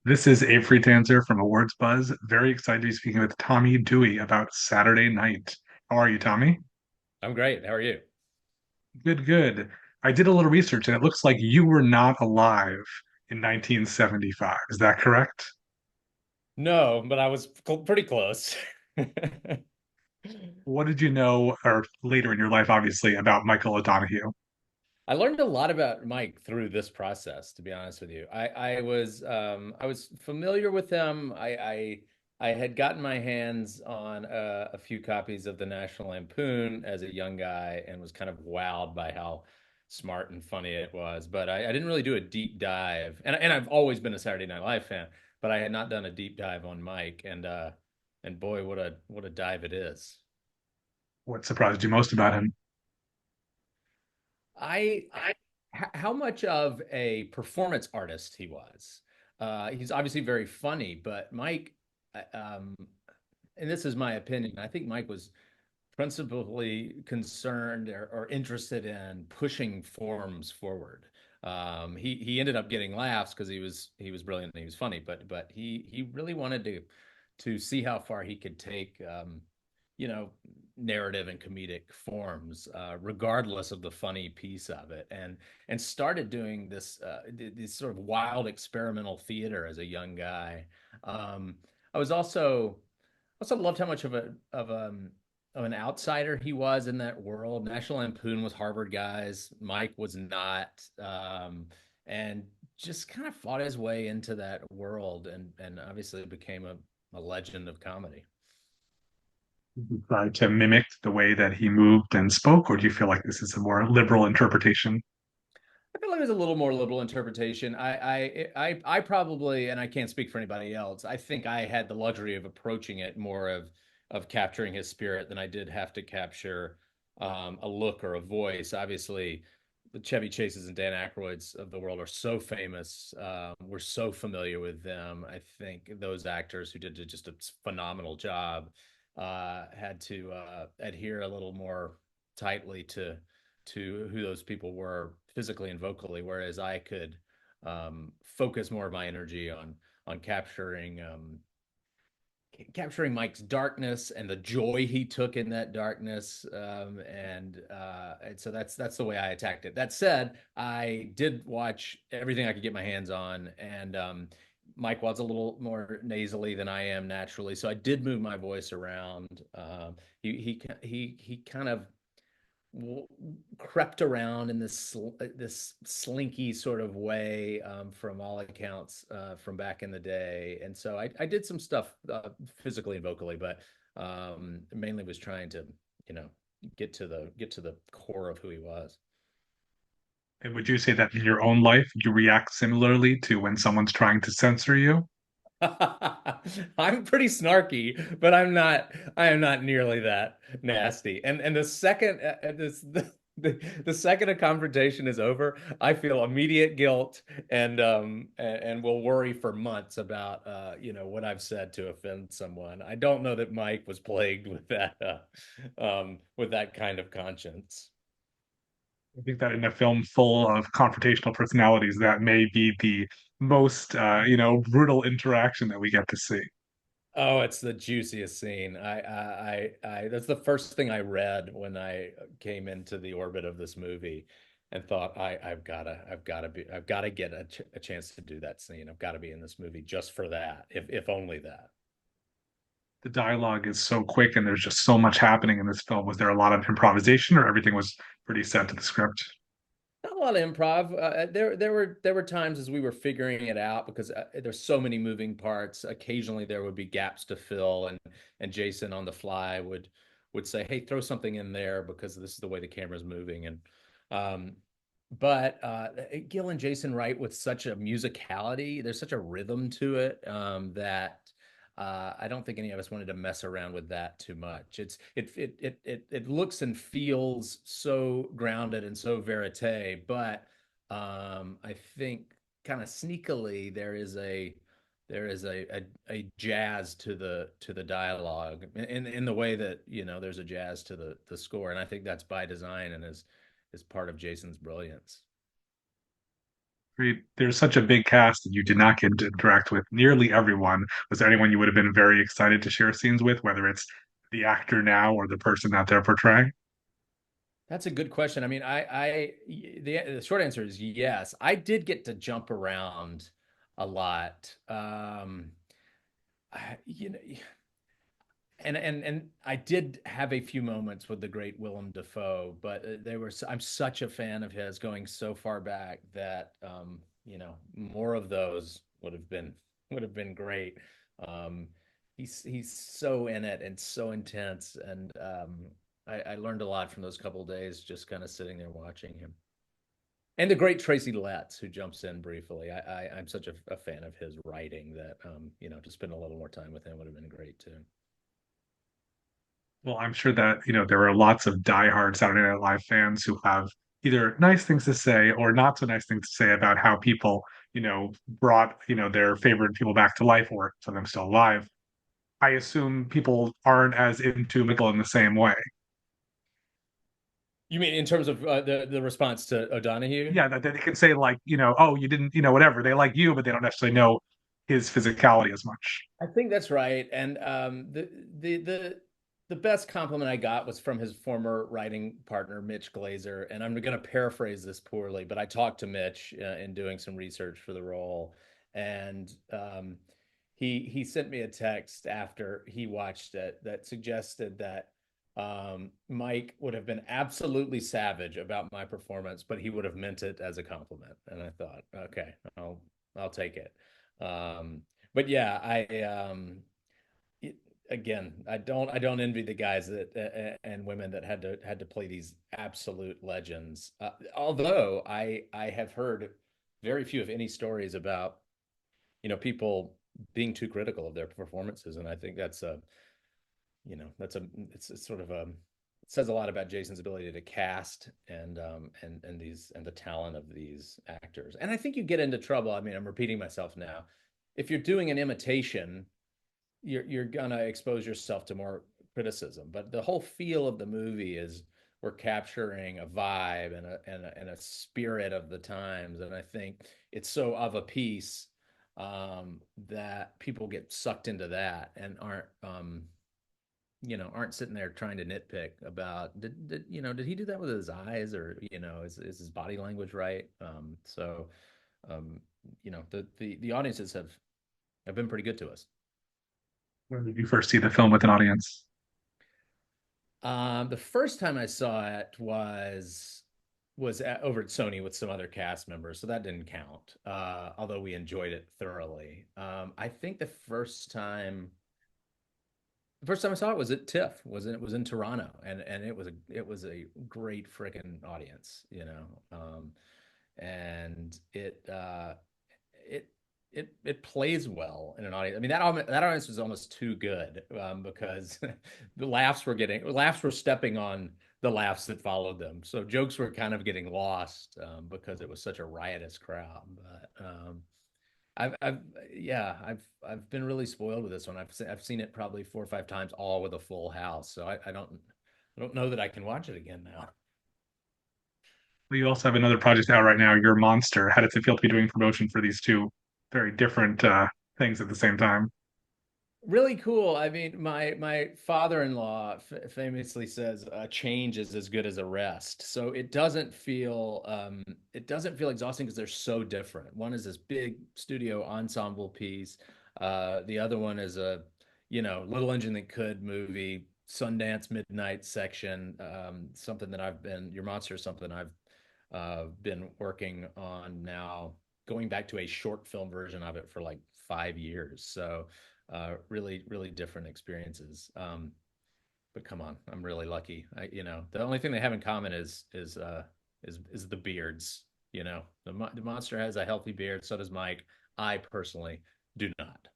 This is Abe Friedtanzer from Awards Buzz. Very excited to be speaking with Tommy Dewey about Saturday Night. How are you, Tommy? I'm great. How are you? Good, good. I did a little research and it looks like you were not alive in 1975. Is that correct? No, but I was pretty close. What did you know, or later in your life, obviously, about Michael O'Donoghue? I learned a lot about Mike through this process, to be honest with you. I was familiar with him. I had gotten my hands on a few copies of the National Lampoon as a young guy and was kind of wowed by how smart and funny it was. But I didn't really do a deep dive. And I've always been a Saturday Night Live fan, but I had not done a deep dive on Mike. And boy, what a dive it is. What surprised you most about him? I how much of a performance artist he was. He's obviously very funny, but Mike, and this is my opinion, I think Mike was principally concerned or interested in pushing forms forward. He ended up getting laughs because he was brilliant and he was funny, but he really wanted to see how far he could take you know, narrative and comedic forms, regardless of the funny piece of it, and started doing this sort of wild experimental theater as a young guy. I was also loved how much of an outsider he was in that world. National Lampoon was Harvard guys, Mike was not, and just kind of fought his way into that world, and obviously became a legend of comedy. Did you try to mimic the way that he moved and spoke, or do you feel like this is a more liberal interpretation? I feel like there's a little more liberal interpretation. I probably, and I can't speak for anybody else. I think I had the luxury of approaching it more of capturing his spirit than I did have to capture a look or a voice. Obviously, the Chevy Chases and Dan Aykroyds of the world are so famous. We're so familiar with them. I think those actors who did just a phenomenal job had to adhere a little more tightly to who those people were physically and vocally, whereas I could focus more of my energy on capturing Mike's darkness and the joy he took in that darkness, and so that's the way I attacked it. That said, I did watch everything I could get my hands on, and Mike was a little more nasally than I am naturally, so I did move my voice around. He kind of crept around in this slinky sort of way, from all accounts, from back in the day, and so I did some stuff physically and vocally, but mainly was trying to you know get to the core of who he was. And would you say that in your own life, you react similarly to when someone's trying to censor you? I'm pretty snarky, but I am not nearly that nasty. And the second the second a confrontation is over, I feel immediate guilt and will worry for months about what I've said to offend someone. I don't know that Mike was plagued with that kind of conscience. I think that in a film full of confrontational personalities, that may be the most, brutal interaction that we get to see. Oh, it's the juiciest scene. That's the first thing I read when I came into the orbit of this movie and thought I've gotta get a chance to do that scene. I've got to be in this movie just for that, if only that. The dialogue is so quick and there's just so much happening in this film. Was there a lot of improvisation or everything was pretty set to the script? Not a lot of improv. There were times as we were figuring it out because there's so many moving parts. Occasionally there would be gaps to fill, and Jason on the fly would say, "Hey, throw something in there because this is the way the camera's moving." And um, but Gil and Jason write with such a musicality. There's such a rhythm to it, that I don't think any of us wanted to mess around with that too much. It looks and feels so grounded and so verite, but I think kind of sneakily there is a jazz to the dialogue in the way that there's a jazz to the score, and I think that's by design and is part of Jason's brilliance. There's such a big cast that you did not get to interact with nearly everyone. Was there anyone you would have been very excited to share scenes with, whether it's the actor now or the person that they're portraying? That's a good question. I mean, the short answer is yes. I did get to jump around a lot. You know, and I did have a few moments with the great Willem Dafoe, but they were. I'm such a fan of his, going so far back that more of those would have been great. Um, he's so in it and so intense, and I learned a lot from those couple of days just kind of sitting there watching him. And the great Tracy Letts, who jumps in briefly. I'm such a fan of his writing that to spend a little more time with him would have been great too. Well, I'm sure that, there are lots of diehard Saturday Night Live fans who have either nice things to say or not so nice things to say about how people, brought, their favorite people back to life or some of them still alive. I assume people aren't as into Michael in the same way. You mean in terms of the response to O'Donoghue? Yeah, that they can say like, oh, you didn't, whatever. They like you, but they don't necessarily know his physicality as much. I think that's right. And the best compliment I got was from his former writing partner, Mitch Glazer. And I'm going to paraphrase this poorly, but I talked to Mitch in doing some research for the role, and he sent me a text after he watched it that suggested that Mike would have been absolutely savage about my performance, but he would have meant it as a compliment. And I thought, okay, I'll take it. But yeah, it- again, I don't envy the guys that and women that had to play these absolute legends. Although I have heard very few, if any, stories about people being too critical of their performances, and I think it's sort of it says a lot about Jason's ability to cast and the talent of these actors. And I think you get into trouble. I mean, I'm repeating myself now. If you're doing an imitation, you're gonna expose yourself to more criticism. But the whole feel of the movie is we're capturing a vibe and a spirit of the times, and I think it's so of a piece that people get sucked into that and aren't sitting there trying to nitpick about did he do that with his eyes, or is his body language right? Um, the audiences have been pretty good to us. When did you first see the film with an audience? The first time I saw it was over at Sony with some other cast members, so that didn't count. Although we enjoyed it thoroughly. I think the first time I saw it was at TIFF. It was in Toronto, and it was a great freaking audience, and it plays well in an audience. I mean, that audience was almost too good, because the laughs were stepping on the laughs that followed them. So jokes were kind of getting lost, because it was such a riotous crowd. But I've yeah, I've been really spoiled with this one. I've seen it probably 4 or 5 times, all with a full house. So I don't know that I can watch it again now. Well, you also have another project out right now, Your Monster. How does it feel to be doing promotion for these two very different things at the same time? Really cool. I mean, my father-in-law famously says change is as good as a rest. So it doesn't feel exhausting because they're so different. One is this big studio ensemble piece. The other one is a Little Engine That Could movie, Sundance Midnight section. Something that Your Monster is something I've been working on now, going back to a short film version of it for like 5 years. So really, really different experiences. But come on, I'm really lucky. The only thing they have in common is the beards. The monster has a healthy beard, so does Mike. I personally do not.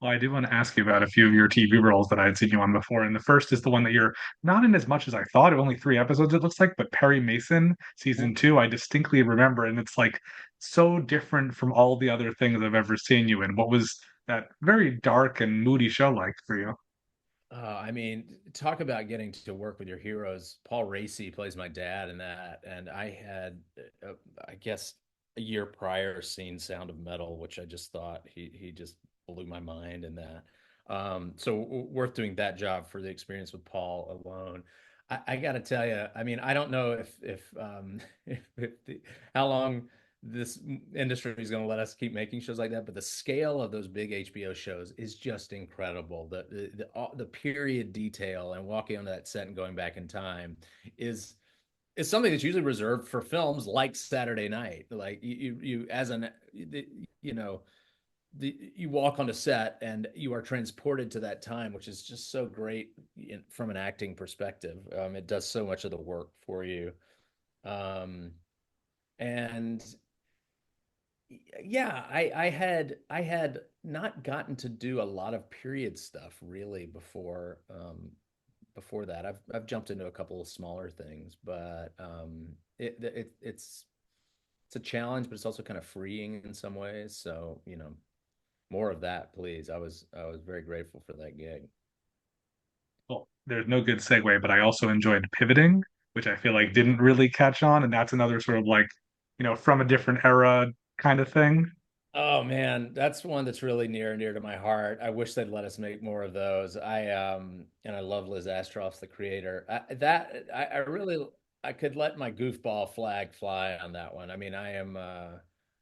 Well, I do want to ask you about a few of your TV roles that I had seen you on before. And the first is the one that you're not in as much as I thought. Only 3 episodes, it looks like, but Perry Mason, season two, I distinctly remember. And it's like so different from all the other things I've ever seen you in. What was that very dark and moody show like for you? I mean, talk about getting to work with your heroes. Paul Raci plays my dad in that, and I had, I guess, a year prior seen Sound of Metal, which I just thought he just blew my mind in that. So worth doing that job for the experience with Paul alone. I got to tell you, I mean, I don't know if how long this industry is going to let us keep making shows like that, but the scale of those big HBO shows is just incredible. The period detail and walking onto that set and going back in time is is something that's usually reserved for films like Saturday Night. Like you as an you know you walk on a set and you are transported to that time, which is just so great from an acting perspective. It does so much of the work for you. Um, and yeah, I had not gotten to do a lot of period stuff really before that. I've jumped into a couple of smaller things, but it's a challenge, but it's also kind of freeing in some ways. So, more of that, please. I was very grateful for that gig. Well, there's no good segue, but I also enjoyed pivoting, which I feel like didn't really catch on, and that's another sort of like, from a different era kind of thing. Oh man, that's one that's really near and dear to my heart. I wish they'd let us make more of those. I love Liz Astroff's the creator. I really I could let my goofball flag fly on that one. I mean, I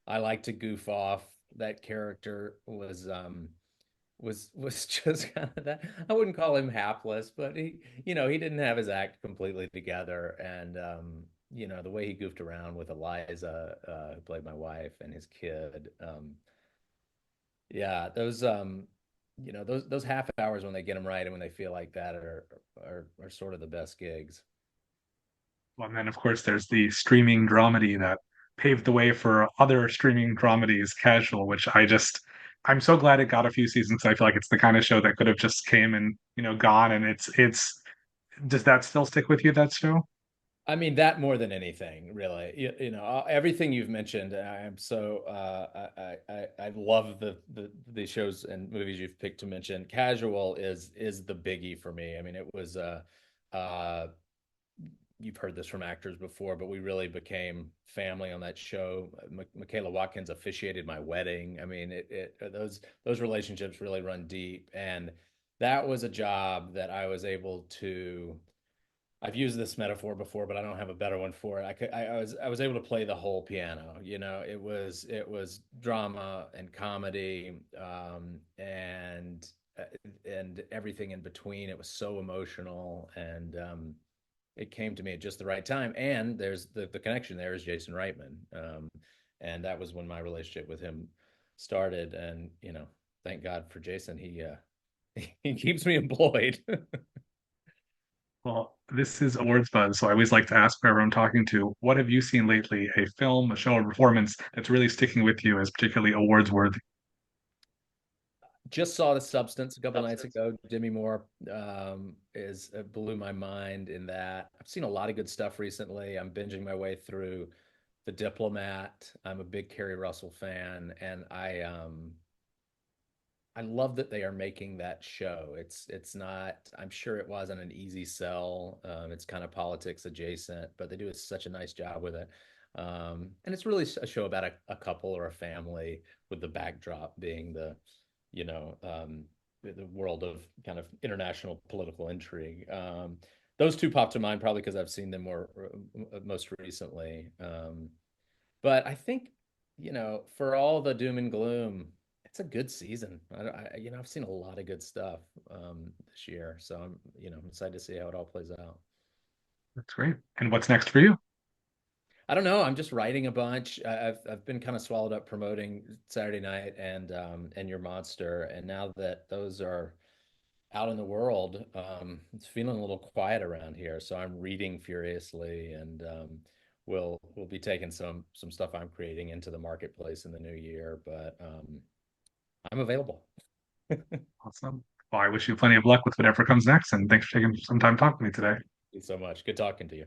like to goof off. That character was just kind of that. I wouldn't call him hapless, but he didn't have his act completely together, and the way he goofed around with Eliza, who played my wife, and his kid. Yeah, those half hours when they get them right and when they feel like that are sort of the best gigs. Well, and then of course there's the streaming dramedy that paved the way for other streaming dramedies, Casual, which I'm so glad it got a few seasons. I feel like it's the kind of show that could have just came and gone, and it's does that still stick with you, that show? I mean, that more than anything, really. Everything you've mentioned. I am so I love the shows and movies you've picked to mention. Casual is the biggie for me. I mean, it was uh, you've heard this from actors before, but we really became family on that show. Michaela Watkins officiated my wedding. I mean, those relationships really run deep, and that was a job that I was able to. I've used this metaphor before, but I don't have a better one for it. I was able to play the whole piano. It was drama and comedy, and everything in between. It was so emotional, and it came to me at just the right time. And there's the connection there is Jason Reitman, and that was when my relationship with him started. And thank God for Jason. He he keeps me employed. Well, this is Awards Buzz, so I always like to ask whoever I'm talking to, what have you seen lately? A film, a show, a performance that's really sticking with you as particularly awards worthy? Just saw The Substance a couple nights ago. Demi Moore is blew my mind in that. I've seen a lot of good stuff recently. I'm binging my way through The Diplomat. I'm a big Kerry Russell fan, and I love that they are making that show. It's not. I'm sure it wasn't an easy sell. It's kind of politics adjacent, but they do such a nice job with it. And it's really a show about a couple or a family, with the backdrop being the world of kind of international political intrigue. Those two pop to mind probably because I've seen them most recently. But I think, for all the doom and gloom, it's a good season. I've seen a lot of good stuff this year, so I'm excited to see how it all plays out. That's great. And what's next for you? I don't know. I'm just writing a bunch. I've been kind of swallowed up promoting Saturday Night and Your Monster, and now that those are out in the world, it's feeling a little quiet around here. So I'm reading furiously, and we'll be taking some stuff I'm creating into the marketplace in the new year. But I'm available. Awesome. Well, I wish you plenty of luck with whatever comes next, and thanks for taking some time talking to me today. Thank you so much. Good talking to you.